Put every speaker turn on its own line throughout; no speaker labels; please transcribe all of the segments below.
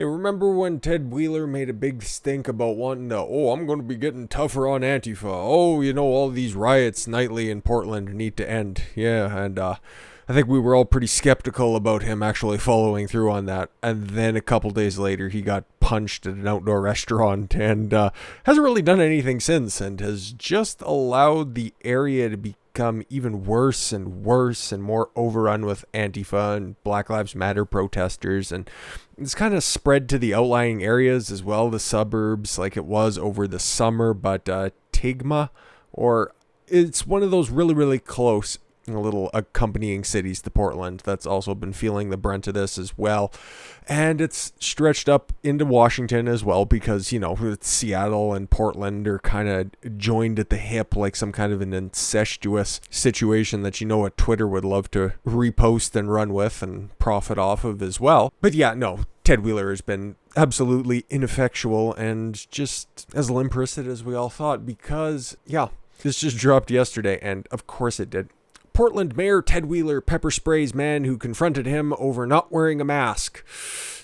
Hey, remember when Ted Wheeler made a big stink about wanting to, I'm going to be getting tougher on Antifa. Oh, all these riots nightly in Portland need to end. Yeah, and I think we were all pretty skeptical about him actually following through on that. And then a couple days later, he got punched at an outdoor restaurant and hasn't really done anything since and has just allowed the area to become even worse and worse and more overrun with Antifa and Black Lives Matter protesters. And it's kind of spread to the outlying areas as well, the suburbs, like it was over the summer. But Tigma, or it's one of those really, really close little accompanying cities to Portland that's also been feeling the brunt of this as well. And it's stretched up into Washington as well because, Seattle and Portland are kind of joined at the hip like some kind of an incestuous situation that a Twitter would love to repost and run with and profit off of as well. But yeah, no, Ted Wheeler has been absolutely ineffectual and just as limp-wristed as we all thought because, this just dropped yesterday, and of course it did. Portland Mayor Ted Wheeler pepper sprays man who confronted him over not wearing a mask.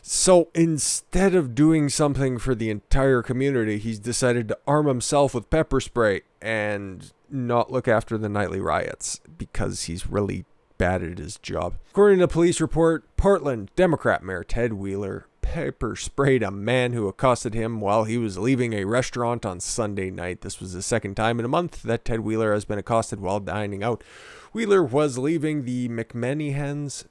So instead of doing something for the entire community, he's decided to arm himself with pepper spray and not look after the nightly riots because he's really bad at his job. According to a police report, Portland Democrat Mayor Ted Wheeler pepper sprayed a man who accosted him while he was leaving a restaurant on Sunday night. This was the second time in a month that Ted Wheeler has been accosted while dining out. Wheeler was leaving the McManahans,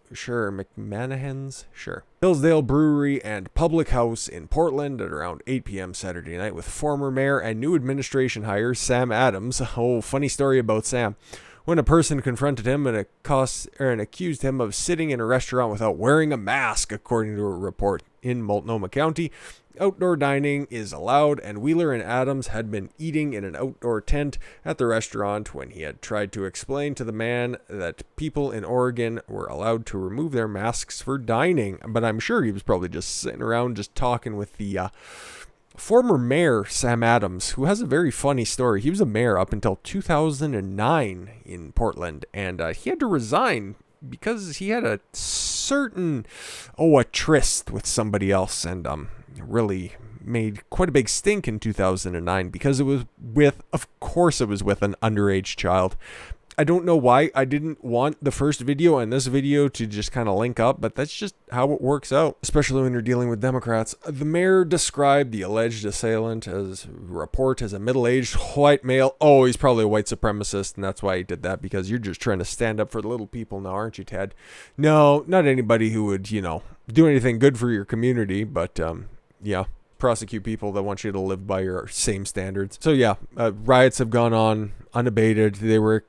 Hillsdale Brewery and Public House in Portland at around 8 p.m. Saturday night with former mayor and new administration hire Sam Adams. Oh, funny story about Sam. When a person confronted him and accused him of sitting in a restaurant without wearing a mask, according to a report in Multnomah County. Outdoor dining is allowed, and Wheeler and Adams had been eating in an outdoor tent at the restaurant when he had tried to explain to the man that people in Oregon were allowed to remove their masks for dining. But I'm sure he was probably just sitting around just talking with the former mayor, Sam Adams, who has a very funny story. He was a mayor up until 2009 in Portland, and he had to resign because he had a tryst with somebody else, and really made quite a big stink in 2009 because it was with an underage child. I don't know why I didn't want the first video and this video to just kind of link up, but that's just how it works out, especially when you're dealing with Democrats. The mayor described the alleged assailant as a middle-aged white male. Oh, he's probably a white supremacist, and that's why he did that, because you're just trying to stand up for the little people now, aren't you, Ted? No, not anybody who would, do anything good for your community, but, prosecute people that want you to live by your same standards. So riots have gone on unabated. They were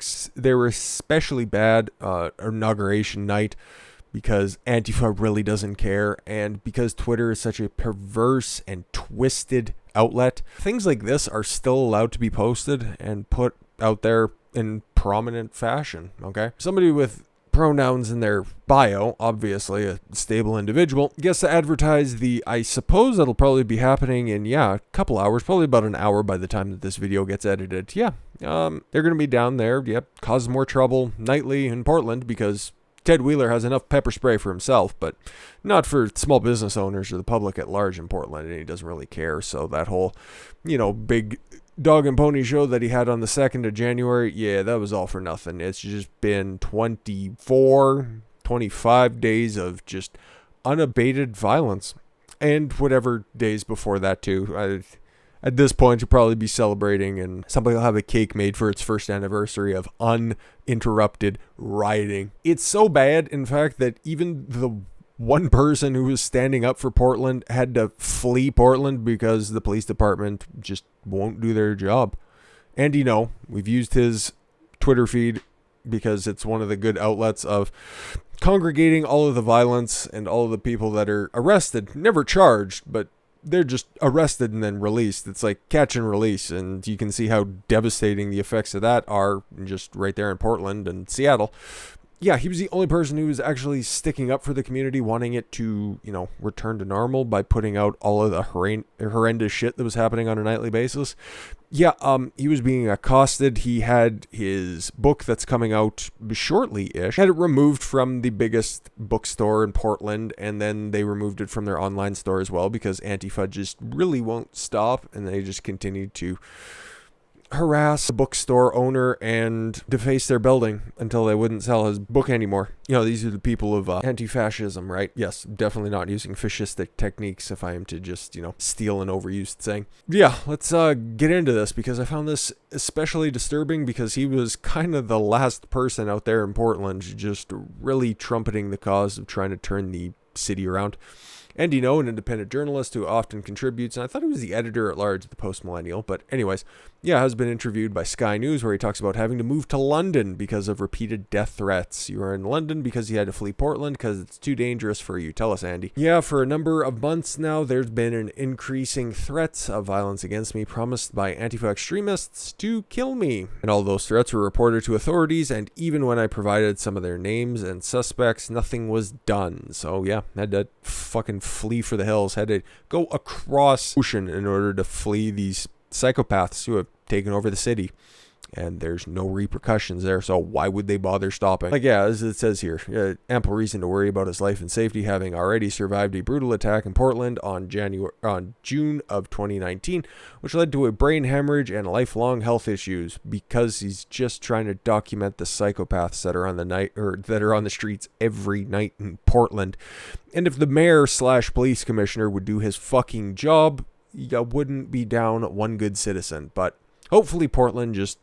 especially bad inauguration night because Antifa really doesn't care, and because Twitter is such a perverse and twisted outlet. Things like this are still allowed to be posted and put out there in prominent fashion. Okay, somebody with pronouns in their bio, obviously a stable individual, gets to advertise I suppose that'll probably be happening in, a couple hours, probably about an hour by the time that this video gets edited. They're going to be down there, cause more trouble nightly in Portland because Ted Wheeler has enough pepper spray for himself, but not for small business owners or the public at large in Portland, and he doesn't really care. So that whole, big dog and pony show that he had on the 2nd of January, that was all for nothing. It's just been 25 days of just unabated violence, and whatever days before that too. At this point, you'll probably be celebrating, and somebody will have a cake made for its first anniversary of uninterrupted rioting. It's so bad, in fact, that even the one person who was standing up for Portland had to flee Portland because the police department just won't do their job. And, we've used his Twitter feed because it's one of the good outlets of congregating all of the violence and all of the people that are arrested, never charged, but they're just arrested and then released. It's like catch and release, and you can see how devastating the effects of that are just right there in Portland and Seattle. yeah, he was the only person who was actually sticking up for the community, wanting it to, return to normal by putting out all of the horrendous shit that was happening on a nightly basis. Yeah, he was being accosted. He had his book that's coming out shortly-ish, had it removed from the biggest bookstore in Portland, and then they removed it from their online store as well because Antifa just really won't stop, and they just continued to harass the bookstore owner and deface their building until they wouldn't sell his book anymore. These are the people of anti-fascism, right? Yes, definitely not using fascistic techniques if I am to just, steal an overused saying. Yeah, let's get into this because I found this especially disturbing because he was kind of the last person out there in Portland just really trumpeting the cause of trying to turn the city around. And an independent journalist who often contributes, and I thought he was the editor-at-large of the Post-Millennial, but anyways, has been interviewed by Sky News where he talks about having to move to London because of repeated death threats. You are in London because you had to flee Portland because it's too dangerous for you. Tell us, Andy. Yeah, for a number of months now, there's been an increasing threats of violence against me promised by Antifa extremists to kill me. And all those threats were reported to authorities, and even when I provided some of their names and suspects, nothing was done. So yeah, had to fucking flee for the hills, had to go across ocean in order to flee these psychopaths who have taken over the city, and there's no repercussions there, so why would they bother stopping? As it says here, ample reason to worry about his life and safety, having already survived a brutal attack in Portland on June of 2019, which led to a brain hemorrhage and lifelong health issues, because he's just trying to document the psychopaths that are on the streets every night in Portland. And if the mayor/police commissioner would do his fucking job, you wouldn't be down one good citizen. But hopefully Portland just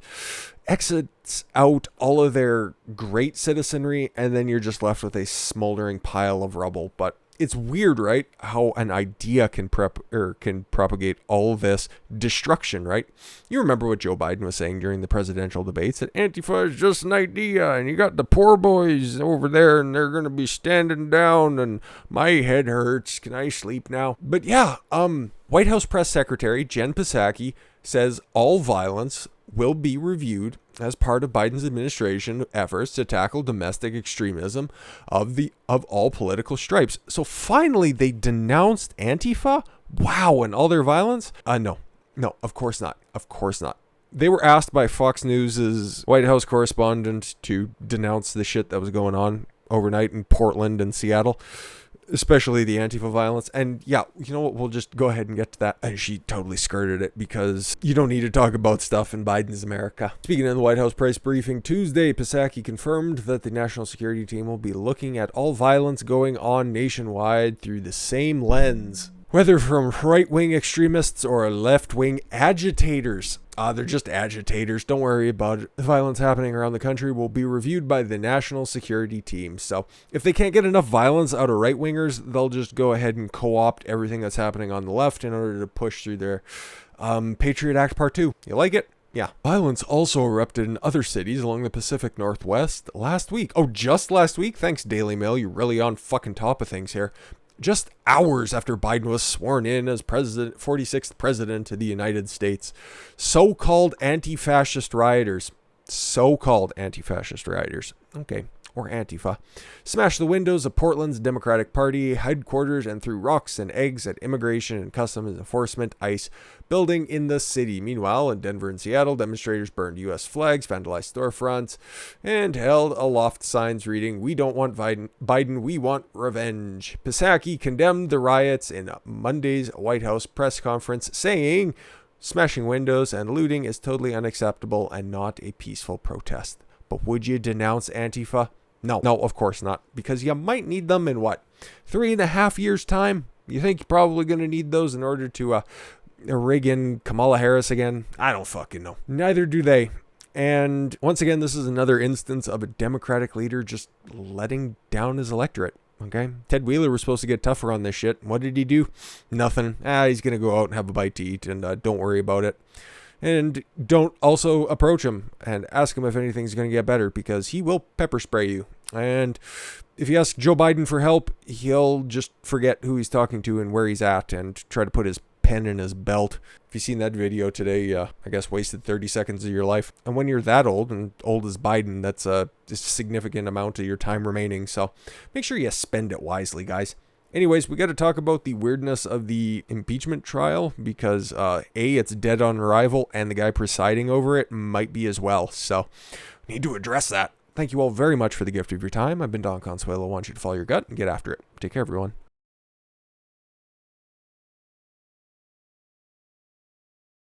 exits out all of their great citizenry, and then you're just left with a smoldering pile of rubble. But it's weird, right? How an idea can propagate all this destruction, right? You remember what Joe Biden was saying during the presidential debates, that Antifa is just an idea, and you got the poor boys over there, and they're going to be standing down, and my head hurts. Can I sleep now? But yeah, White House Press Secretary Jen Psaki says all violence will be reviewed as part of Biden's administration efforts to tackle domestic extremism of all political stripes. So finally they denounced Antifa? Wow, and all their violence? No, of course not. Of course not. They were asked by Fox News' White House correspondent to denounce the shit that was going on overnight in Portland and Seattle, especially the Antifa violence. And yeah, you know what? We'll just go ahead and get to that. And she totally skirted it because you don't need to talk about stuff in Biden's America. Speaking in the White House press briefing Tuesday, Psaki confirmed that the national security team will be looking at all violence going on nationwide through the same lens, whether from right-wing extremists or left-wing agitators. They're just agitators. Don't worry about it. The violence happening around the country will be reviewed by the national security team. So if they can't get enough violence out of right-wingers, they'll just go ahead and co-opt everything that's happening on the left in order to push through their Patriot Act Part 2. You like it? Yeah. Violence also erupted in other cities along the Pacific Northwest last week. Oh, just last week? Thanks, Daily Mail. You're really on fucking top of things here. Just hours after Biden was sworn in as 46th president of the United States, so-called anti-fascist rioters, okay, or Antifa, smashed the windows of Portland's Democratic Party headquarters and threw rocks and eggs at Immigration and Customs Enforcement ICE building in the city. Meanwhile, in Denver and Seattle, demonstrators burned U.S. flags, vandalized storefronts, and held aloft signs reading, "We don't want Biden, we want revenge." Psaki condemned the riots in Monday's White House press conference, saying, "Smashing windows and looting is totally unacceptable and not a peaceful protest." But would you denounce Antifa? No, of course not, because you might need them in 3.5 years' time? You think you're probably going to need those in order to rig in Kamala Harris again? I don't fucking know. Neither do they. And once again, this is another instance of a Democratic leader just letting down his electorate. Okay, Ted Wheeler was supposed to get tougher on this shit. What did he do? Nothing. He's going to go out and have a bite to eat, and don't worry about it. And don't also approach him and ask him if anything's going to get better, because he will pepper spray you. And if you ask Joe Biden for help, he'll just forget who he's talking to and where he's at and try to put his pen in his belt. If you've seen that video today, I guess wasted 30 seconds of your life. And when you're that old, and old as Biden, that's just a significant amount of your time remaining. So make sure you spend it wisely, guys. Anyways, we got to talk about the weirdness of the impeachment trial because it's dead on arrival, and the guy presiding over it might be as well. So we need to address that. Thank you all very much for the gift of your time. I've been Don Consuelo. I want you to follow your gut and get after it. Take care, everyone.